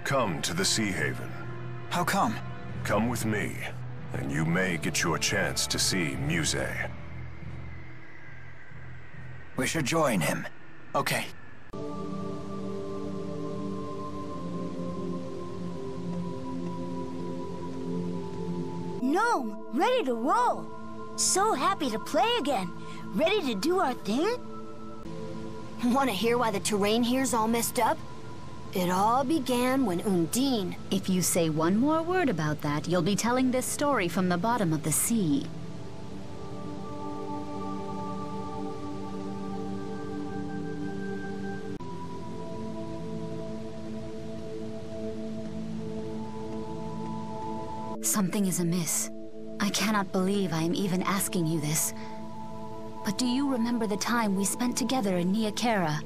Come to the Sea Haven. How come? Come with me, and you may get your chance to see Muse. We should join him. Okay. Gnome, ready to roll. So happy to play again. Ready to do our thing? Want to hear why the terrain here's all messed up? It all began when Undine... If you say one more word about that, you'll be telling this story from the bottom of the sea. Something is amiss. I cannot believe I am even asking you this. But do you remember the time we spent together in Niakara?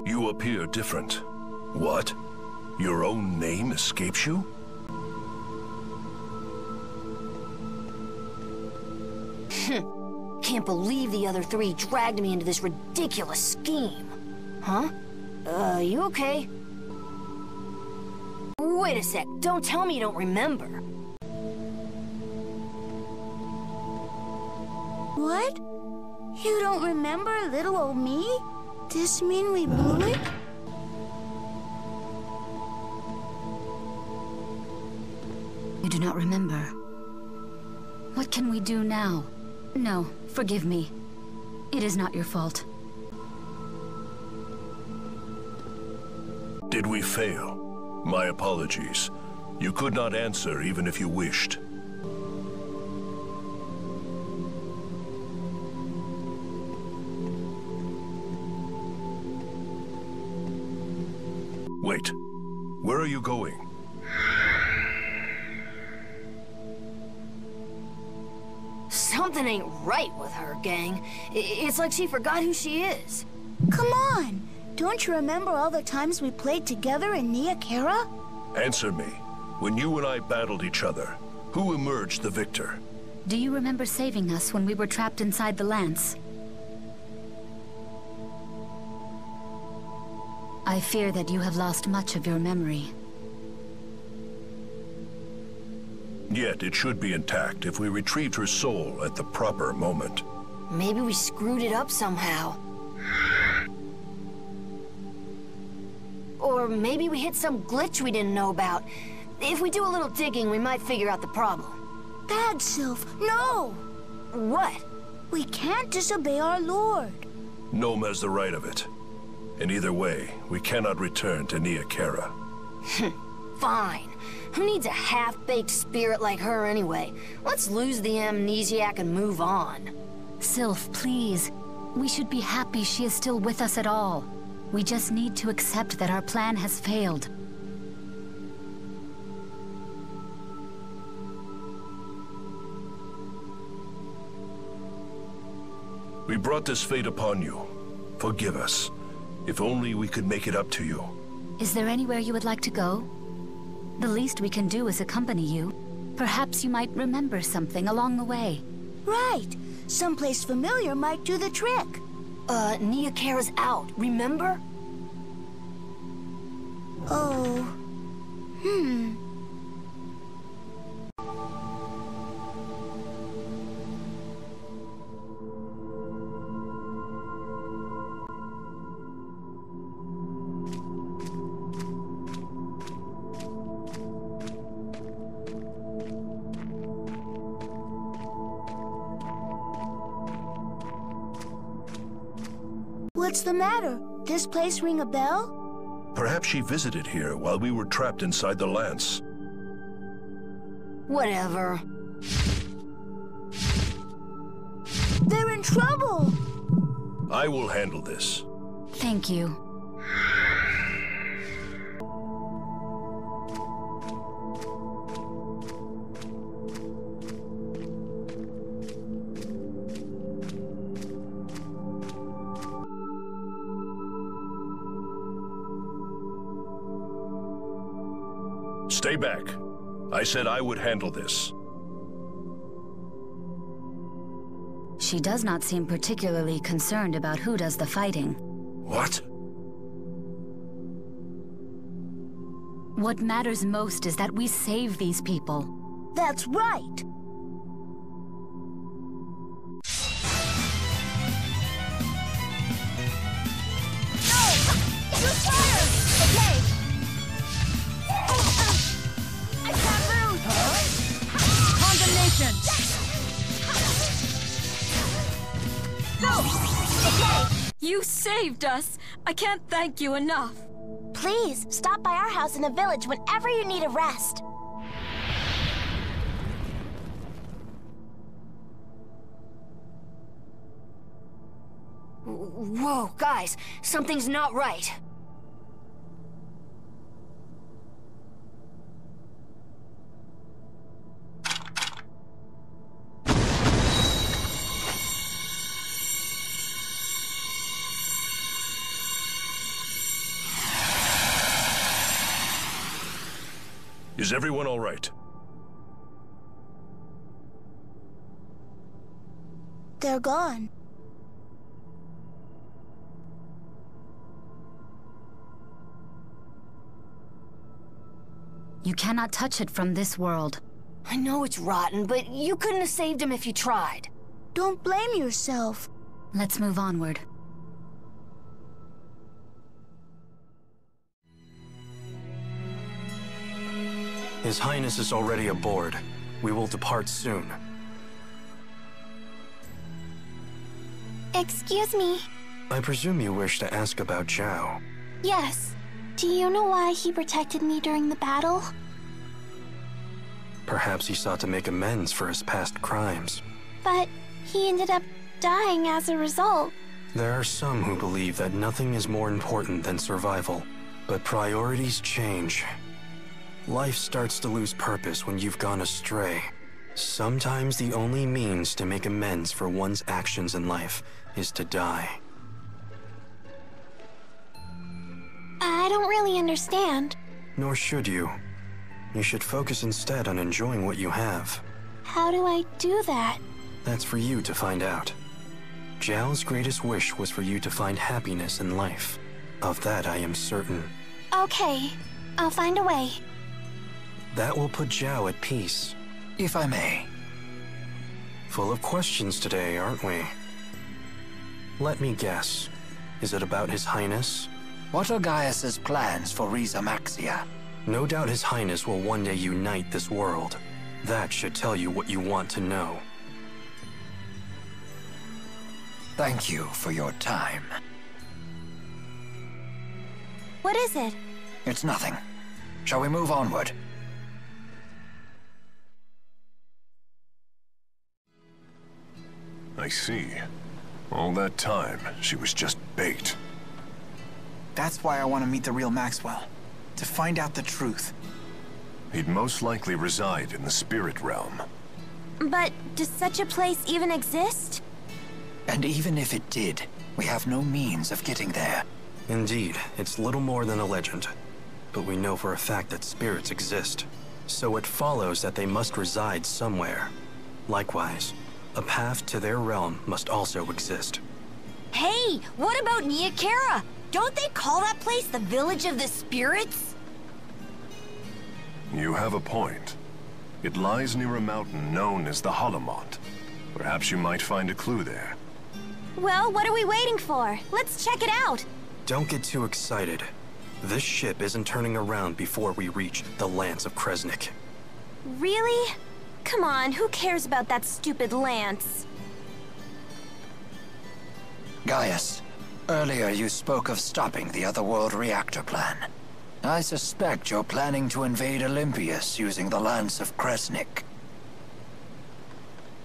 You appear different. What? Your own name escapes you? Can't believe the other three dragged me into this ridiculous scheme. Huh? You okay? Wait a sec, don't tell me you don't remember. What? You don't remember little old me? This mean we blew it? You do not remember. What can we do now? No, forgive me. It is not your fault. Did we fail? My apologies. You could not answer even if you wished. Wait. Where are you going? Something ain't right with her, gang. It's like she forgot who she is. Come on! Don't you remember all the times we played together in Niakara? Answer me. When you and I battled each other, who emerged the victor? Do you remember saving us when we were trapped inside the lance? I fear that you have lost much of your memory. Yet it should be intact if we retrieved her soul at the proper moment. Maybe we screwed it up somehow. Or maybe we hit some glitch we didn't know about. If we do a little digging, we might figure out the problem. Bad Sylph, no! What? We can't disobey our lord. Gnome has the right of it. In either way, we cannot return to Niakara. Fine. Who needs a half-baked spirit like her anyway? Let's lose the amnesiac and move on. Sylph, please. We should be happy she is still with us at all. We just need to accept that our plan has failed. We brought this fate upon you. Forgive us. If only we could make it up to you. Is there anywhere you would like to go? The least we can do is accompany you. Perhaps you might remember something along the way. Right. Someplace familiar might do the trick. Niakara's out, remember? Oh. What's the matter? This place ring a bell? Perhaps she visited here while we were trapped inside the lance. Whatever. They're in trouble! I will handle this. Thank you. Stay back. I said I would handle this. She does not seem particularly concerned about who does the fighting. What? What matters most is that we save these people. That's right. No! Use fire! Okay. I can't move! Condemnation! No! Okay! You saved us! I can't thank you enough! Please, stop by our house in the village whenever you need a rest. Whoa, guys, something's not right. Is everyone all right? They're gone. You cannot touch it from this world. I know it's rotten, but you couldn't have saved him if you tried. Don't blame yourself. Let's move onward. His Highness is already aboard. We will depart soon. Excuse me. I presume you wish to ask about Zhao. Yes. Do you know why he protected me during the battle? Perhaps he sought to make amends for his past crimes. But he ended up dying as a result. There are some who believe that nothing is more important than survival. But priorities change. Life starts to lose purpose when you've gone astray. Sometimes the only means to make amends for one's actions in life is to die. I don't really understand. Nor should you. You should focus instead on enjoying what you have. How do I do that? That's for you to find out. Zhao's greatest wish was for you to find happiness in life. Of that I am certain. Okay, I'll find a way. That will put Zhao at peace. If I may. Full of questions today, aren't we? Let me guess. Is it about His Highness? What are Gaius's plans for Riza Maxia? No doubt His Highness will one day unite this world. That should tell you what you want to know. Thank you for your time. What is it? It's nothing. Shall we move onward? I see. All that time, she was just bait. That's why I want to meet the real Maxwell. To find out the truth. He'd most likely reside in the spirit realm. But does such a place even exist? And even if it did, we have no means of getting there. Indeed, it's little more than a legend. But we know for a fact that spirits exist. So it follows that they must reside somewhere. Likewise, a path to their realm must also exist. Hey, what about Niakara? Don't they call that place the Village of the Spirits? You have a point. It lies near a mountain known as the Holomont. Perhaps you might find a clue there. Well, what are we waiting for? Let's check it out. Don't get too excited. This ship isn't turning around before we reach the Lance of Kresnik. Really? Come on, who cares about that stupid lance? Gaius, earlier you spoke of stopping the Otherworld reactor plan. I suspect you're planning to invade Olympius using the Lance of Kresnik.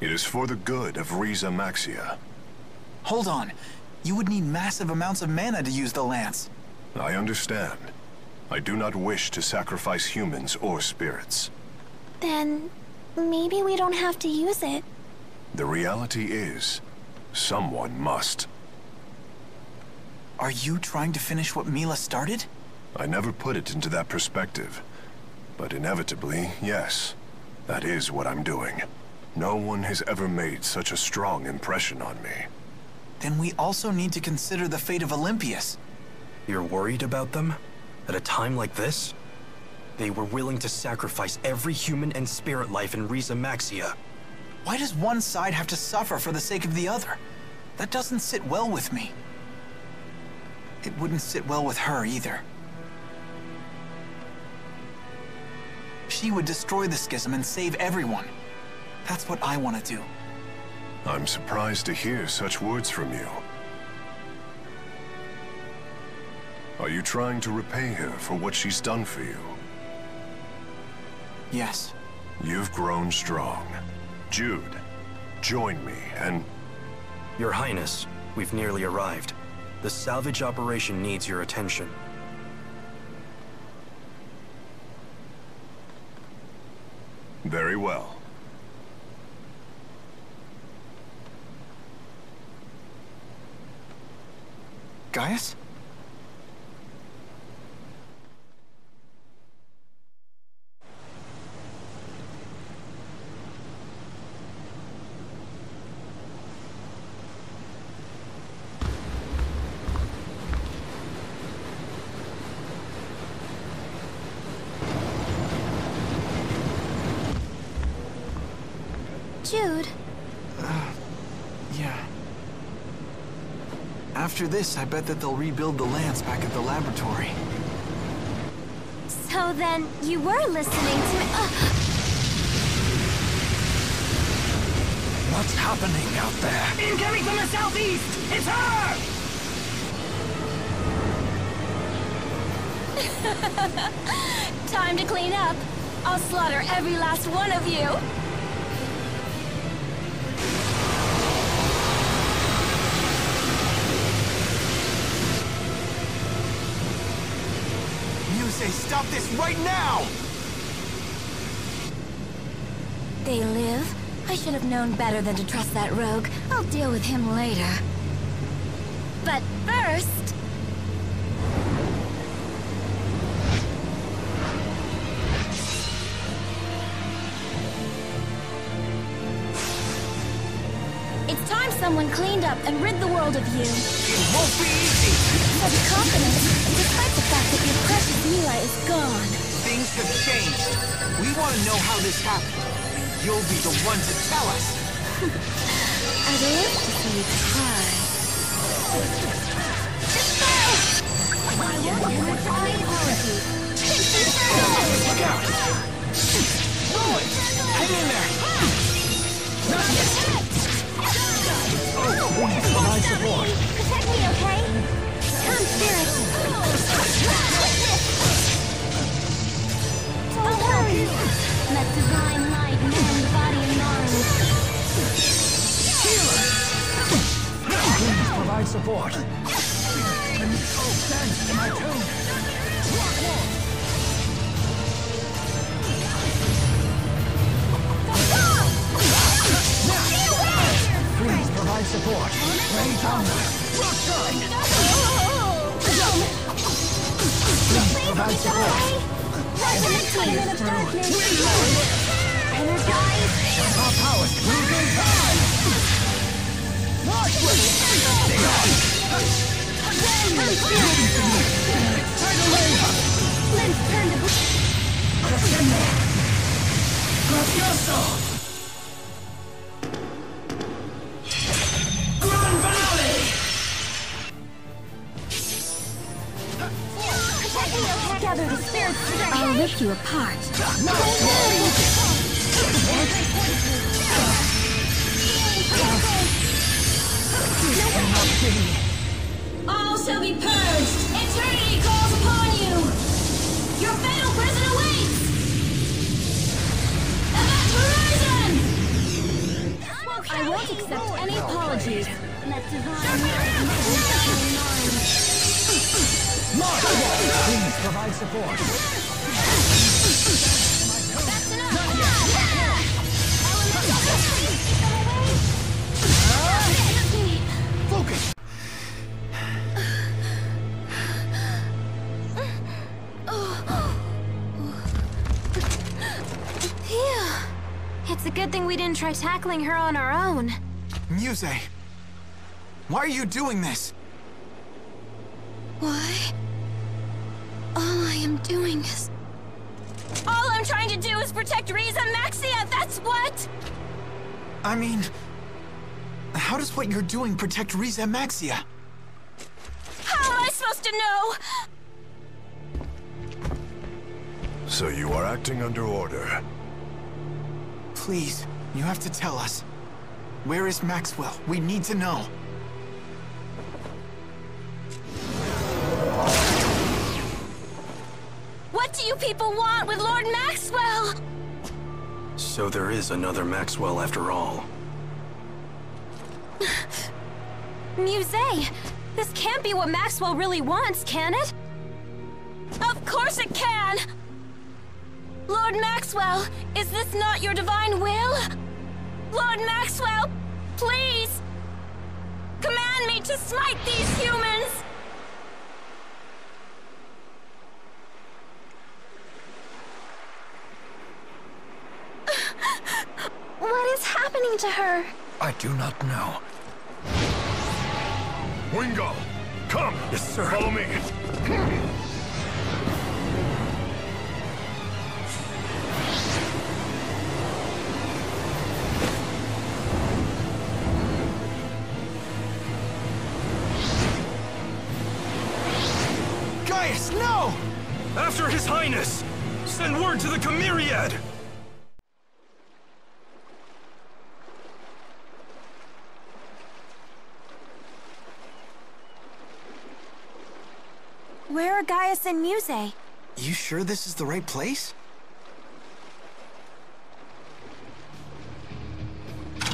It is for the good of Riza Maxia. Hold on. You would need massive amounts of mana to use the lance. I understand. I do not wish to sacrifice humans or spirits. Then maybe we don't have to use it. The reality is, someone must. Are you trying to finish what Milla started? I never put it into that perspective. But inevitably, yes. That is what I'm doing. No one has ever made such a strong impression on me. Then we also need to consider the fate of Olympius. You're worried about them? At a time like this? They were willing to sacrifice every human and spirit life in Riza Maxia. Why does one side have to suffer for the sake of the other? That doesn't sit well with me. It wouldn't sit well with her either. She would destroy the schism and save everyone. That's what I want to do. I'm surprised to hear such words from you. Are you trying to repay her for what she's done for you? Yes. You've grown strong. Jude, join me and... Your Highness, we've nearly arrived. The salvage operation needs your attention. Very well. Gaius? Jude. Yeah. After this, I bet that they'll rebuild the lance back at the laboratory. So then, you were listening to me. What's happening out there? Incoming from the southeast! It's her! Time to clean up. I'll slaughter every last one of you. Stop this right now! They live? I should have known better than to trust that rogue. I'll deal with him later. But first... It's time someone cleaned up and rid the world of you. It won't be easy! Such confidence, despite the fact that your precious Milla is gone. Things have changed. We want to know how this happened. You'll be the one to tell us. I'd love to see you try. I want you to try apology. Look out! Roll it! Hang in there! Provide support. Protect me, okay? Come, Spirit. Don't worry. Let divine light mend body and mind. Please provide support. Stand to my tomb. Please provide support. Raise honor. Please provide support. Resurrect me. Energize. Our powers. Moving time. Let's turn to... Crescendo. Gracioso. Gather the spirits together. I'll rip you apart. All shall be purged. Eternity calls upon you. Your fatal prison awaits. Event Horizon! I won't accept any apologies. Let divine light mend mind. Please provide support. That's enough. Focus. Phew. It's a good thing we didn't try tackling her on our own. Muse, why are you doing this? Why? All I am doing is All I'm trying to do is protect Riza Maxia, that's what! I mean, how does what you're doing protect Riza Maxia? How am I supposed to know? So you are acting under order. Please, you have to tell us. Where is Maxwell? We need to know. What do you people want with Lord Maxwell? So there is another Maxwell after all. Muse, this can't be what Maxwell really wants, can it? Of course it can! Lord Maxwell, is this not your divine will? Lord Maxwell, please! Command me to smite these humans! What is happening to her? I do not know. Wingo! Come! Yes, sir. Follow me! Gaius, no! After His Highness! Send word to the Chimeriad! Where are Gaius and Muse? You sure this is the right place?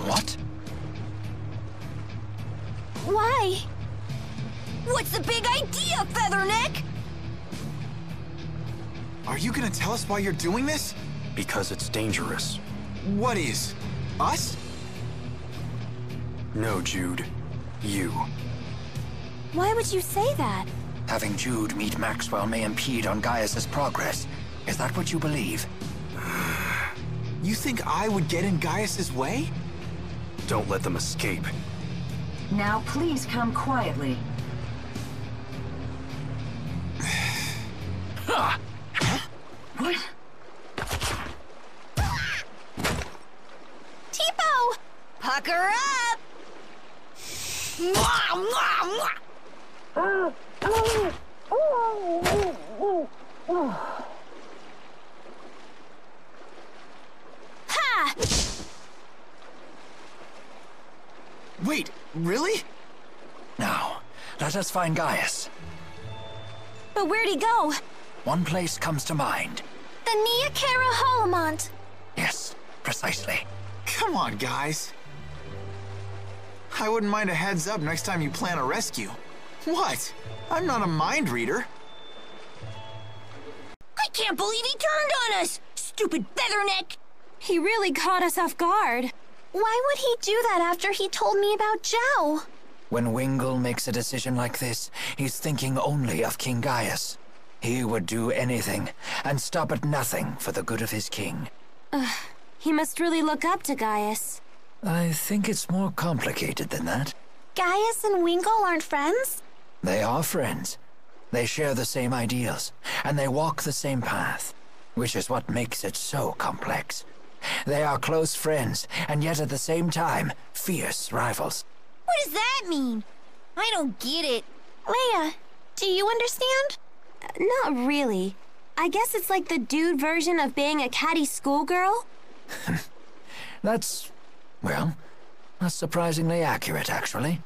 What? Why? What's the big idea, Featherneck? Are you gonna tell us why you're doing this? Because it's dangerous. What is? Us? No, Jude. You. Why would you say that? Having Jude meet Maxwell may impede on Gaius's progress. Is that what you believe? You think I would get in Gaius's way? Don't let them escape. Now please come quietly. Ha! What? Tipo! Pucker up! Mwah, mwah, mwah. Ha! Wait, really? Now, let us find Gaius. But where'd he go? One place comes to mind. The Niakara Holomont. Yes, precisely. Come on, guys. I wouldn't mind a heads up next time you plan a rescue. What? I'm not a mind reader. I can't believe he turned on us! Stupid Featherneck! He really caught us off guard. Why would he do that after he told me about Zhao? When Wingle makes a decision like this, he's thinking only of King Gaius. He would do anything, and stop at nothing for the good of his king. He must really look up to Gaius. I think it's more complicated than that. Gaius and Wingle aren't friends? They are friends. They share the same ideals, and they walk the same path, which is what makes it so complex. They are close friends, and yet at the same time, fierce rivals. What does that mean? I don't get it. Leia, do you understand? Not really. I guess it's like the dude version of being a catty schoolgirl. That's, well, that's surprisingly accurate, actually.